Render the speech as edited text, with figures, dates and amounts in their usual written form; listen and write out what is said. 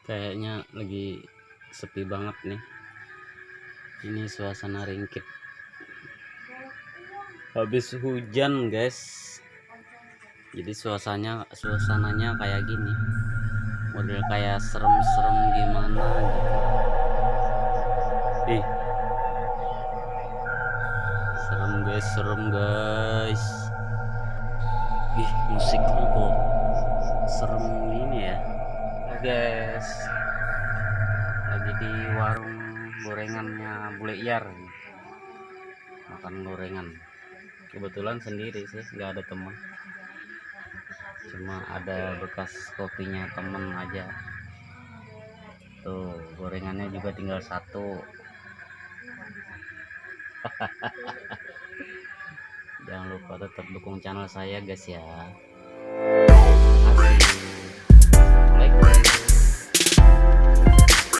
Kayaknya lagi sepi banget nih. Ini suasana ringkit. Habis hujan, guys. Jadi suasananya kayak gini. Model kayak serem-serem gimana gitu. Ih, serem guys. Ih, musiknya kok serem gini ya. Guys, lagi di warung gorengannya bule Iyar, makan gorengan. Kebetulan sendiri sih, nggak ada teman, cuma ada bekas kopinya temen aja. Tuh, gorengannya juga tinggal satu. Jangan lupa tetap dukung channel saya guys ya.